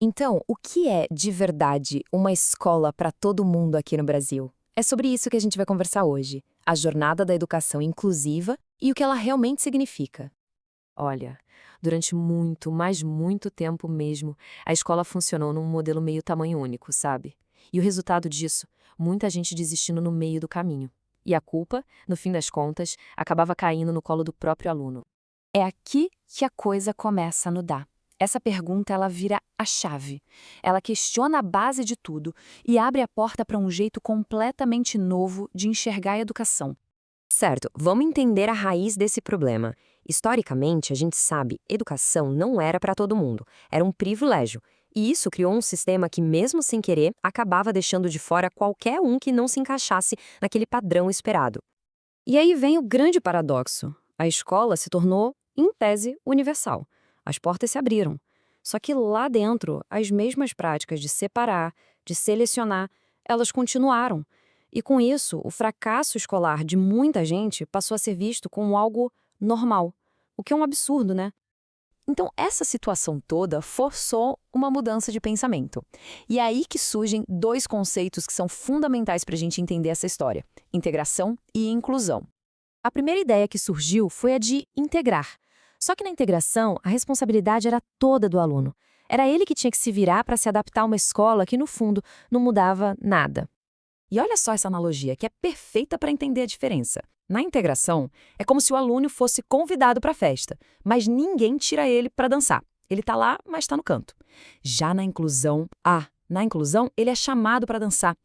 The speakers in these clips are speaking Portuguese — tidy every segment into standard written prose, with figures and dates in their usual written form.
Então, o que é, de verdade, uma escola para todo mundo aqui no Brasil? É sobre isso que a gente vai conversar hoje, a jornada da educação inclusiva e o que ela realmente significa. Olha, durante muito, mas muito tempo mesmo, a escola funcionou num modelo meio tamanho único, sabe? E o resultado disso, muita gente desistindo no meio do caminho. E a culpa, no fim das contas, acabava caindo no colo do próprio aluno. É aqui que a coisa começa a mudar. Essa pergunta ela vira a chave. Ela questiona a base de tudo e abre a porta para um jeito completamente novo de enxergar a educação. Certo, vamos entender a raiz desse problema. Historicamente, a gente sabe, educação não era para todo mundo, era um privilégio. E isso criou um sistema que, mesmo sem querer, acabava deixando de fora qualquer um que não se encaixasse naquele padrão esperado. E aí vem o grande paradoxo. A escola se tornou, em tese, universal. As portas se abriram. Só que lá dentro, as mesmas práticas de separar, de selecionar, elas continuaram. E com isso, o fracasso escolar de muita gente passou a ser visto como algo normal. O que é um absurdo, né? Então, essa situação toda forçou uma mudança de pensamento. E é aí que surgem dois conceitos que são fundamentais para a gente entender essa história: integração e inclusão. A primeira ideia que surgiu foi a de integrar. Só que na integração, a responsabilidade era toda do aluno. Era ele que tinha que se virar para se adaptar a uma escola que, no fundo, não mudava nada. E olha só essa analogia, que é perfeita para entender a diferença. Na integração, é como se o aluno fosse convidado para a festa, mas ninguém tira ele para dançar. Ele está lá, mas está no canto. Já na inclusão, ele é chamado para dançar.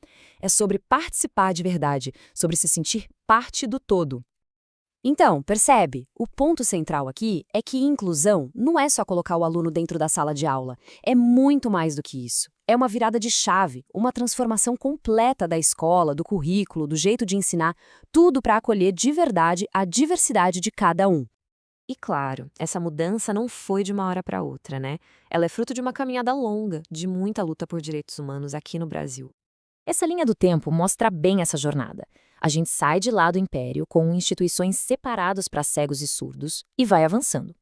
É sobre participar de verdade, sobre se sentir parte do todo. Então, percebe? O ponto central aqui é que inclusão não é só colocar o aluno dentro da sala de aula. É muito mais do que isso. É uma virada de chave, uma transformação completa da escola, do currículo, do jeito de ensinar, tudo para acolher de verdade a diversidade de cada um. E claro, essa mudança não foi de uma hora para outra, né? Ela é fruto de uma caminhada longa, de muita luta por direitos humanos aqui no Brasil. Essa linha do tempo mostra bem essa jornada. A gente sai de lá do império com instituições separadas para cegos e surdos e vai avançando.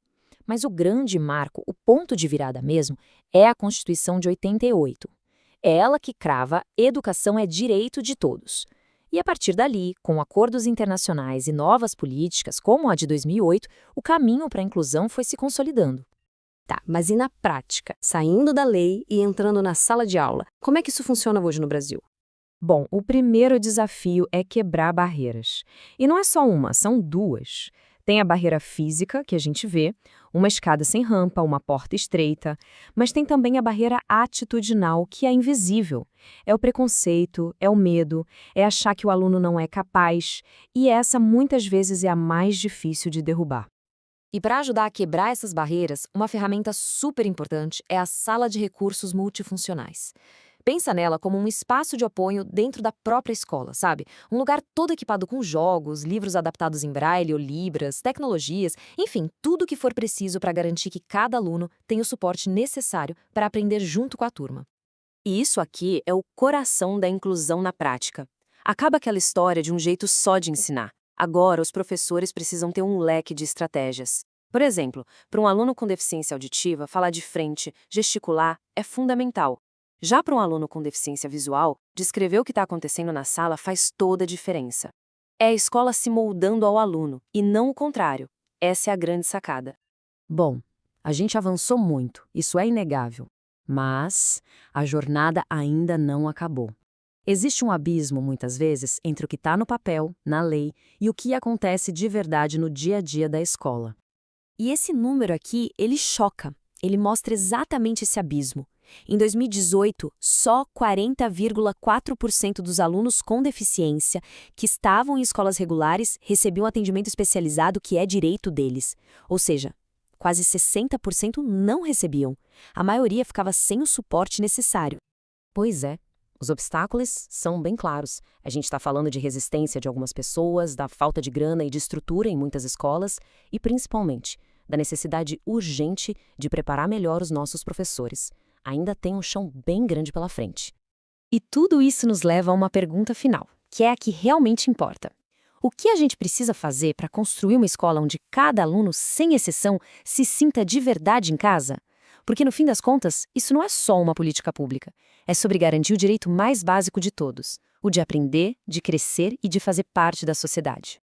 Mas o grande marco, o ponto de virada mesmo, é a Constituição de 88. É ela que crava educação é direito de todos. E a partir dali, com acordos internacionais e novas políticas, como a de 2008, o caminho para a inclusão foi se consolidando. Tá, mas e na prática? Saindo da lei e entrando na sala de aula, como é que isso funciona hoje no Brasil? Bom, o primeiro desafio é quebrar barreiras. E não é só uma, são duas. Tem a barreira física, que a gente vê, uma escada sem rampa, uma porta estreita, mas tem também a barreira atitudinal, que é invisível. É o preconceito, é o medo, é achar que o aluno não é capaz, e essa muitas vezes é a mais difícil de derrubar. E para ajudar a quebrar essas barreiras, uma ferramenta super importante é a sala de recursos multifuncionais. Pensa nela como um espaço de apoio dentro da própria escola, sabe? Um lugar todo equipado com jogos, livros adaptados em braille ou libras, tecnologias, enfim, tudo o que for preciso para garantir que cada aluno tenha o suporte necessário para aprender junto com a turma. E isso aqui é o coração da inclusão na prática. Acaba aquela história de um jeito só de ensinar. Agora, os professores precisam ter um leque de estratégias. Por exemplo, para um aluno com deficiência auditiva, falar de frente, gesticular, é fundamental. Já para um aluno com deficiência visual, descrever o que está acontecendo na sala faz toda a diferença. É a escola se moldando ao aluno, e não o contrário. Essa é a grande sacada. Bom, a gente avançou muito, isso é inegável. Mas a jornada ainda não acabou. Existe um abismo, muitas vezes, entre o que está no papel, na lei, e o que acontece de verdade no dia a dia da escola. E esse número aqui, ele choca. Ele mostra exatamente esse abismo. Em 2018, só 40,4% dos alunos com deficiência que estavam em escolas regulares recebiam atendimento especializado que é direito deles. Ou seja, quase 60% não recebiam. A maioria ficava sem o suporte necessário. Pois é, os obstáculos são bem claros. A gente está falando de resistência de algumas pessoas, da falta de grana e de estrutura em muitas escolas e, principalmente, da necessidade urgente de preparar melhor os nossos professores. Ainda tem um chão bem grande pela frente. E tudo isso nos leva a uma pergunta final, que é a que realmente importa. O que a gente precisa fazer para construir uma escola onde cada aluno, sem exceção, se sinta de verdade em casa? Porque, no fim das contas, isso não é só uma política pública. É sobre garantir o direito mais básico de todos, o de aprender, de crescer e de fazer parte da sociedade.